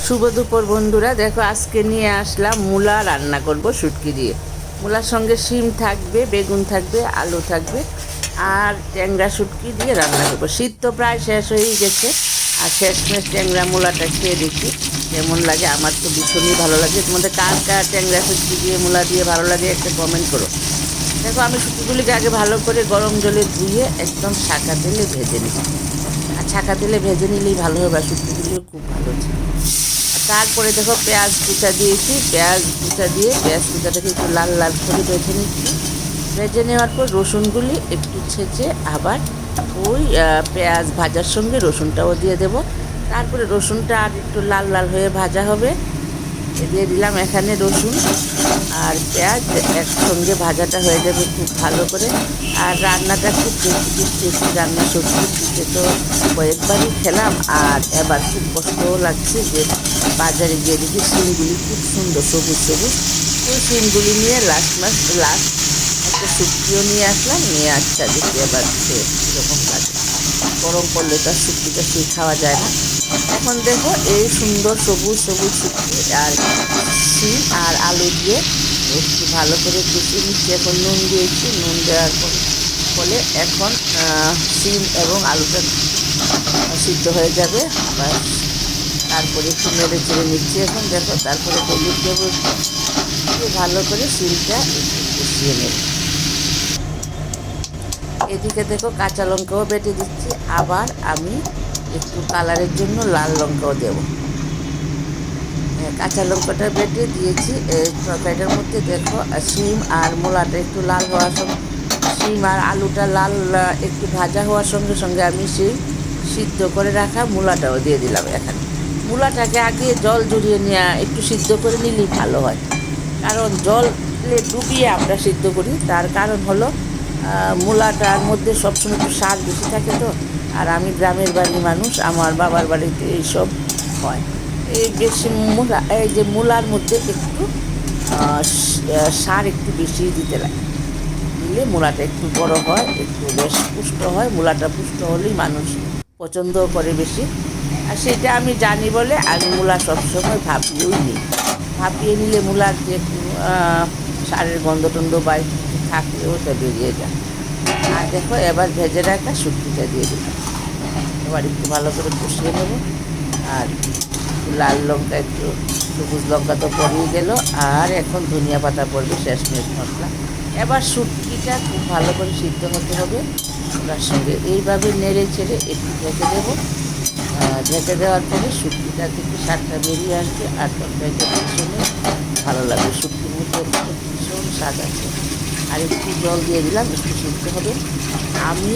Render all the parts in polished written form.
শুভ দুপুর বন্ধুরা, দেখো আজকে নিয়ে আসলাম মূলা রান্না করব শুটকি দিয়ে। মূলার সঙ্গে শিম থাকবে, বেগুন থাকবে, আলু থাকবে আর ট্যাংরা শুটকি দিয়ে রান্না করবো। শীত তো প্রায় শেষ হয়েই গেছে আর শেষমেশ ট্যাংরা মূলাটা খেয়ে দেখি কেমন লাগে। আমার তো ভীষণই ভালো লাগে। তোমাদের কার কার ট্যাংরা শুটকি দিয়ে মূলা দিয়ে ভালো লাগে একটা কমেন্ট করো। দেখো আমি শুটকিগুলিকে আগে ভালো করে গরম জলে ধুয়ে একদম ছাঁকা তেলে ভেজে নিচ্ছি। আর ছাঁকা তেলে ভেজে নিলেই ভালো হবে, আর শুটকিগুলিও খুব ভালো ছিল। তারপরে দেখো পেঁয়াজ কুচা দিয়েছি, পেঁয়াজ কুচা দিয়ে পেঁয়াজ কুচাটাকে একটু লাল লাল করে ভেজে নিচ্ছি। ভেজে নেওয়ার পর রসুনগুলি একটু ছেঁচে আবার ওই পেঁয়াজ ভাজার সঙ্গে রসুনটাও দিয়ে দেব। তারপরে রসুনটা আর একটু লাল লাল হয়ে ভাজা হবে, দিয়ে দিলাম এখানে রসুন আর পেঁয়াজ একসঙ্গে ভাজাটা হয়ে যাবে খুব ভালো করে। আর রান্নাটা খুব টেস্টি রান্না, সবজি দিতে তো কয়েকবারই খেলাম আর এবার খুব কষ্টও লাগছে যে বাজারে গিয়ে দেখি শিমগুলি খুব সুন্দর সবুজ সবুজ। ওই শিমগুলি নিয়ে লাস্ট একটা শুটকিও নিয়ে আসলাম, নিয়ে আচ্ছা দেখি এবার কীরকম লাগে। গরম করলে তো শুটকিটা সেই খাওয়া যায় না। এখন দেখো এই সুন্দর সবুজ সবুজ শুটকি আর শিম আর আলু দিয়ে একটু ভালো করে কষিয়ে নিচ্ছি। এখন নুন দিয়েছি, নুন দেওয়ার ফলে এখন শিম এবং আলুটা সিদ্ধ হয়ে যাবে। আবার তারপরে একটু নেড়ে চেড়ে নিচ্ছি। এখন দেখো তারপরে হলুদ দেবো, একটু ভালো করে শিমটা একটু কষিয়ে নেব। এদিকে দেখো কাঁচা লঙ্কাও বেটে দিচ্ছি, আবার আমি একটু কালারের জন্য লাল লঙ্কাও দেব। কাঁচা লঙ্কাটা বেটে দিয়েছি তরকারিটার মধ্যে। দেখো শিম আর মূলাটা একটু লাল হওয়ার সঙ্গে, শিম আর আলুটা লাল একটু ভাজা হওয়ার সঙ্গে সঙ্গে আমি সেই সিদ্ধ করে রাখা মূলাটাও দিয়ে দিলাম। এখানে মূলাটাকে আগে জল জড়িয়ে নেওয়া একটু সিদ্ধ করে নিলেই ভালো হয়, কারণ জলে ডুবিয়ে আমরা সিদ্ধ করি। তার কারণ হলো মূলাটার মধ্যে সবসময় একটু সার বেশি থাকে তো। আর আমি গ্রামের বাড়ির মানুষ, আমার বাবার বাড়িতে এইসব হয়। এই বেশি মূলা, এই যে মূলার মধ্যে একটু সার একটু বেশি দিতে লাগে, দিলে মূলাটা একটু বড় হয়, একটু বেশ পুষ্ট হয়। মূলাটা পুষ্ট হলেই মানুষ পছন্দ করে বেশি। আর সেটা আমি জানি বলে আমি মূলা সবসময় ভাপিয়েও নিই। ভাপিয়ে নিলে মূলার যে সারের গন্ধ টন্ধ বা থাকলে ওটা বেরিয়ে যায়। আর দেখো এবার ভেজে রাখা শুটকিটা দিয়ে দিলাম। এবার একটু ভালো করে কষিয়ে নেব। আর লাল লঙ্কা, একটু সবুজ লঙ্কা তো পড়িয়ে গেল, আর এখন ধনিয়া পাতা পড়বে শেষমেশ মশলা। এবার শুটকিটা খুব ভালো করে সিদ্ধ হতে হবে ওটার সঙ্গে। এইভাবে নেড়ে ছেড়ে একটু ঢেকে দেবো। ঢেকে দেওয়ার পরে শুটকিটা থেকে স্বাদটা বেরিয়ে আসবে আর তরকারিটা ভীষণই ভালো লাগবে। শুটকির মধ্যে ভীষণ স্বাদ আছে। আর একটু জল দিয়ে দিলাম, একটু সিদ্ধ হবে। আমি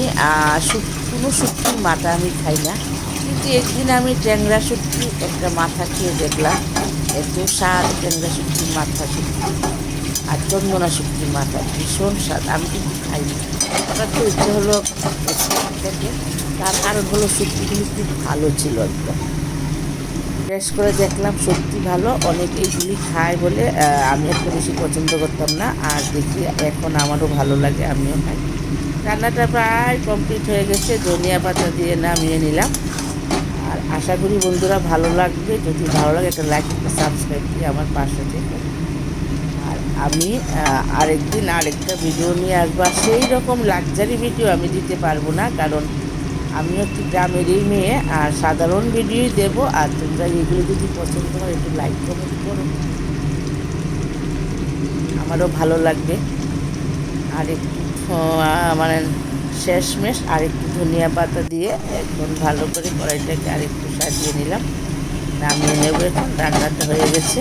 কোনো শুটকির মাথা আমি খাই না, কিন্তু একদিন আমি ট্যাংরা শুটকি একটা মাথা খেয়ে দেখলাম, এত স্বাদ ট্যাংরা শুটকির মাথা শুটকি আর চন্দনা শুটকির মাথা, ভীষণ স্বাদ। আমি কিন্তু খাইনি, হঠাৎ তো ইচ্ছে হলো থেকে। তার কারণ হলো শুটকিগুলি খুব ভালো ছিল, একদম টেস্ট করে দেখলাম সত্যি ভালো। অনেকে এইগুলি খায় বলে আমি একটা বেশি পছন্দ করতাম না, আর দেখি এখন আমারও ভালো লাগে, আমিও খাই। রান্নাটা প্রায় কমপ্লিট হয়ে গেছে, ধনিয়া পাতা দিয়ে নামিয়ে নিলাম। আর আশা করি বন্ধুরা ভালো লাগবে। যদি ভালো লাগে একটা লাইক, একটা সাবস্ক্রাইব দিয়ে আমার পাশে থেকে। আর আমি আরেকদিন আরেকটা ভিডিও নিয়ে আসবো। আর সেই রকম লাক্সারি ভিডিও আমি দিতে পারবো না, কারণ আমি একটু গ্রামেরই মেয়ে, আর সাধারণ ভিডিওই দেবো। আর তোমরা এগুলো যদি পছন্দ হয় একটু লাইক কমেন্ট করো, আমারও ভালো লাগবে। আর একটু মানে শেষমেশ আর একটু ধনিয়া পাতা দিয়ে একদম ভালো করে কড়াইটাকে আরেকটু সাজিয়ে নিলাম, নামিয়ে নেব। এখন রান্নাটা হয়ে গেছে।